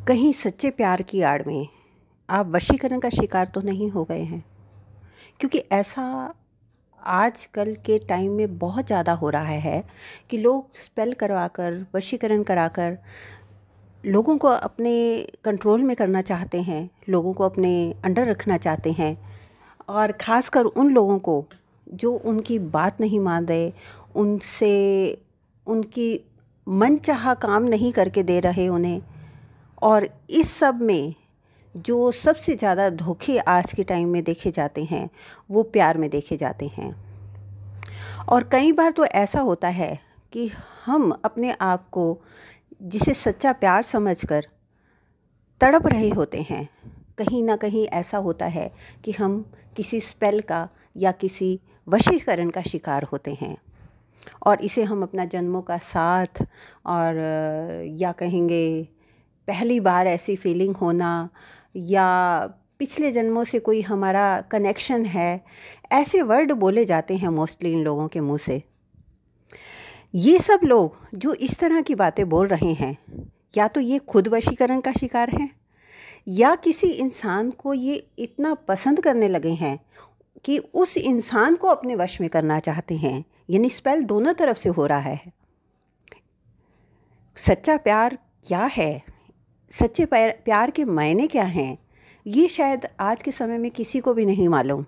कहीं सच्चे प्यार की आड़ में आप वशीकरण का शिकार तो नहीं हो गए हैं? क्योंकि ऐसा आजकल के टाइम में बहुत ज़्यादा हो रहा है कि लोग स्पेल करवाकर, वशीकरण कराकर लोगों को अपने कंट्रोल में करना चाहते हैं, लोगों को अपने अंडर रखना चाहते हैं। और ख़ासकर उन लोगों को जो उनकी बात नहीं मान रहे, उनसे उनकी मनचाहा काम नहीं करके दे रहे उन्हें। और इस सब में जो सबसे ज़्यादा धोखे आज के टाइम में देखे जाते हैं वो प्यार में देखे जाते हैं। और कई बार तो ऐसा होता है कि हम अपने आप को जिसे सच्चा प्यार समझकर तड़प रहे होते हैं, कहीं ना कहीं ऐसा होता है कि हम किसी स्पेल का या किसी वशीकरण का शिकार होते हैं। और इसे हम अपना जन्मों का साथ और या कहेंगे पहली बार ऐसी फीलिंग होना या पिछले जन्मों से कोई हमारा कनेक्शन है, ऐसे वर्ड बोले जाते हैं मोस्टली इन लोगों के मुंह से। ये सब लोग जो इस तरह की बातें बोल रहे हैं, या तो ये खुद वशीकरण का शिकार हैं या किसी इंसान को ये इतना पसंद करने लगे हैं कि उस इंसान को अपने वश में करना चाहते हैं। यानी स्पेल दोनों तरफ से हो रहा है। सच्चा प्यार क्या है, सच्चे प्यार के मायने क्या हैं, ये शायद आज के समय में किसी को भी नहीं मालूम।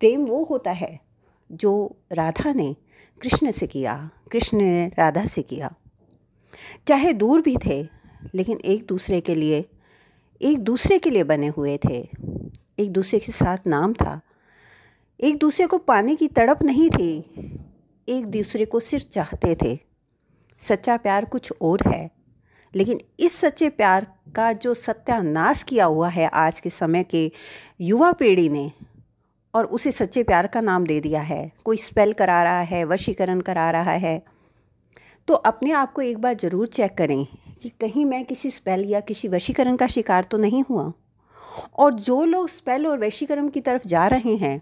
प्रेम वो होता है जो राधा ने कृष्ण से किया, कृष्ण ने राधा से किया। चाहे दूर भी थे लेकिन एक दूसरे के लिए बने हुए थे, एक दूसरे के साथ नाम था, एक दूसरे को पाने की तड़प नहीं थी, एक दूसरे को सिर्फ चाहते थे। सच्चा प्यार कुछ और है, लेकिन इस सच्चे प्यार का जो सत्यानाश किया हुआ है आज के समय के युवा पीढ़ी ने, और उसे सच्चे प्यार का नाम दे दिया है। कोई स्पेल करा रहा है, वशीकरण करा रहा है। तो अपने आप को एक बार ज़रूर चेक करें कि कहीं मैं किसी स्पेल या किसी वशीकरण का शिकार तो नहीं हुआ। और जो लोग स्पेल और वशीकरण की तरफ जा रहे हैं,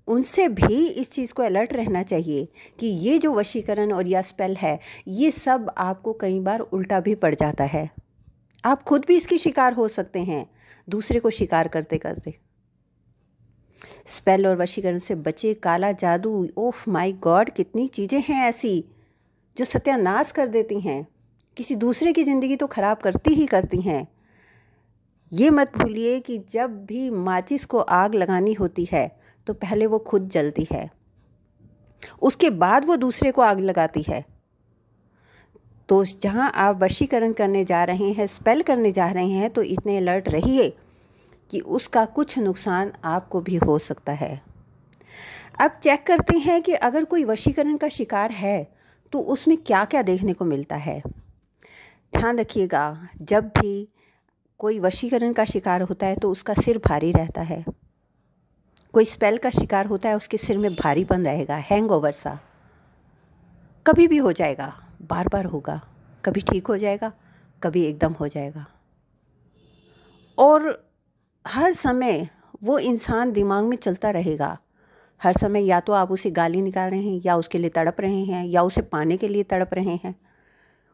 उनसे भी इस चीज़ को अलर्ट रहना चाहिए कि ये जो वशीकरण और या स्पेल है, ये सब आपको कई बार उल्टा भी पड़ जाता है। आप खुद भी इसके शिकार हो सकते हैं, दूसरे को शिकार करते करते। स्पेल और वशीकरण से बचे, काला जादू, ओफ माय गॉड, कितनी चीज़ें हैं ऐसी जो सत्यानाश कर देती हैं, किसी दूसरे की ज़िंदगी तो ख़राब करती ही करती हैं। ये मत भूलिए कि जब भी माचिस को आग लगानी होती है तो पहले वो खुद जलती है, उसके बाद वो दूसरे को आग लगाती है। तो जहाँ आप वशीकरण करने जा रहे हैं, स्पेल करने जा रहे हैं, तो इतने अलर्ट रहिए कि उसका कुछ नुकसान आपको भी हो सकता है। अब चेक करते हैं कि अगर कोई वशीकरण का शिकार है तो उसमें क्या क्या देखने को मिलता है। ध्यान रखिएगा, जब भी कोई वशीकरण का शिकार होता है तो उसका सिर भारी रहता है। कोई स्पेल का शिकार होता है, उसके सिर में भारीपन रहेगा, हैंगओवर सा। कभी भी हो जाएगा, बार बार होगा, कभी ठीक हो जाएगा, कभी एकदम हो जाएगा। और हर समय वो इंसान दिमाग में चलता रहेगा। हर समय या तो आप उसे गाली निकाल रहे हैं, या उसके लिए तड़प रहे हैं, या उसे पाने के लिए तड़प रहे हैं,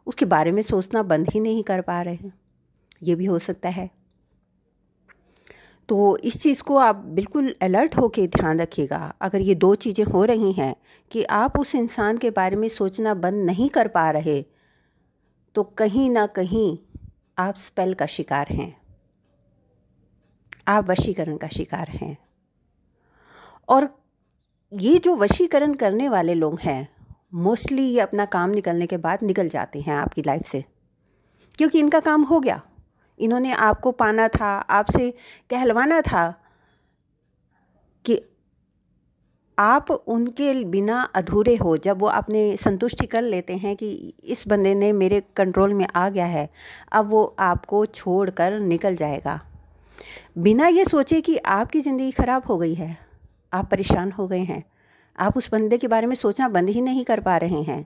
उसके बारे में सोचना बंद ही नहीं कर पा रहे हैं। ये भी हो सकता है। तो इस चीज़ को आप बिल्कुल अलर्ट होकर ध्यान रखिएगा। अगर ये दो चीज़ें हो रही हैं कि आप उस इंसान के बारे में सोचना बंद नहीं कर पा रहे, तो कहीं ना कहीं आप स्पेल का शिकार हैं, आप वशीकरण का शिकार हैं। और ये जो वशीकरण करने वाले लोग हैं, मोस्टली ये अपना काम निकलने के बाद निकल जाते हैं आपकी लाइफ से, क्योंकि इनका काम हो गया। इन्होंने आपको पाना था, आपसे कहलवाना था कि आप उनके बिना अधूरे हो। जब वो अपने संतुष्टि कर लेते हैं कि इस बंदे ने मेरे कंट्रोल में आ गया है, अब वो आपको छोड़कर निकल जाएगा, बिना ये सोचे कि आपकी ज़िंदगी ख़राब हो गई है, आप परेशान हो गए हैं, आप उस बंदे के बारे में सोचना बंद ही नहीं कर पा रहे हैं।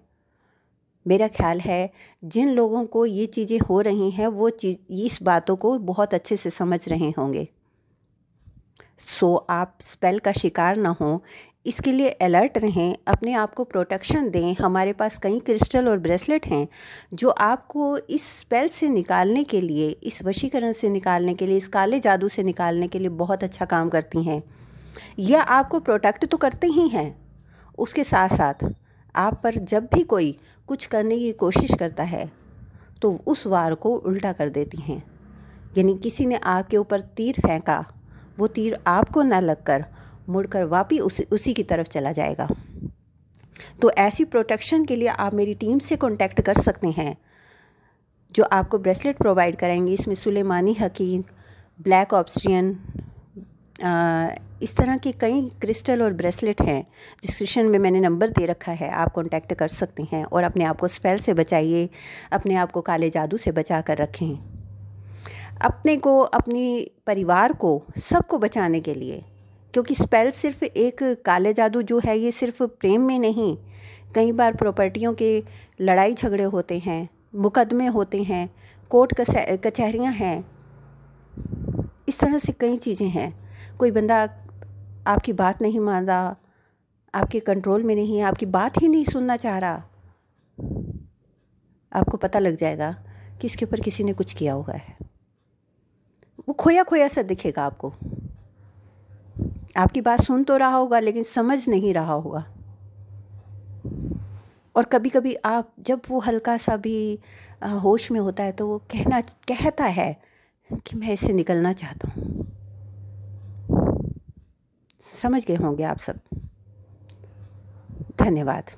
मेरा ख्याल है जिन लोगों को ये चीज़ें हो रही हैं वो इस बातों को बहुत अच्छे से समझ रहे होंगे। सो आप स्पेल का शिकार ना हो, इसके लिए अलर्ट रहें, अपने आप को प्रोटेक्शन दें। हमारे पास कई क्रिस्टल और ब्रेसलेट हैं जो आपको इस स्पेल से निकालने के लिए, इस वशीकरण से निकालने के लिए, इस काले जादू से निकालने के लिए बहुत अच्छा काम करती हैं। यह आपको प्रोटेक्ट तो करते ही हैं, उसके साथ साथ आप पर जब भी कोई कुछ करने की कोशिश करता है तो उस वार को उल्टा कर देती हैं। यानी किसी ने आपके ऊपर तीर फेंका, वो तीर आपको न लगकर मुड़कर वापस उसी की तरफ चला जाएगा। तो ऐसी प्रोटेक्शन के लिए आप मेरी टीम से कांटेक्ट कर सकते हैं, जो आपको ब्रेसलेट प्रोवाइड कराएंगे। इसमें सुलेमानी हकीम, ब्लैक ऑब्सिडियन, इस तरह के कई क्रिस्टल और ब्रेसलेट हैं। डिस्क्रिप्शन में मैंने नंबर दे रखा है, आप कांटेक्ट कर सकते हैं और अपने आप को स्पेल से बचाइए, अपने आप को काले जादू से बचा कर रखें। अपने को, अपनी परिवार को, सबको बचाने के लिए, क्योंकि स्पेल सिर्फ एक काले जादू जो है ये सिर्फ प्रेम में नहीं, कई बार प्रॉपर्टियों के लड़ाई झगड़े होते हैं, मुकदमे होते हैं, कोर्ट कचहरियाँ हैं, इस तरह से कई चीज़ें हैं। कोई बंदा आपकी बात नहीं मान रहा, आपके कंट्रोल में नहीं है, आपकी बात ही नहीं सुनना चाह रहा, आपको पता लग जाएगा कि इसके ऊपर किसी ने कुछ किया हुआ है। वो खोया खोया सा दिखेगा आपको, आपकी बात सुन तो रहा होगा लेकिन समझ नहीं रहा होगा। और कभी कभी आप जब वो हल्का सा भी होश में होता है तो वो कहता है कि मैं इससे निकलना चाहता हूँ। समझ गए होंगे आप सब। धन्यवाद।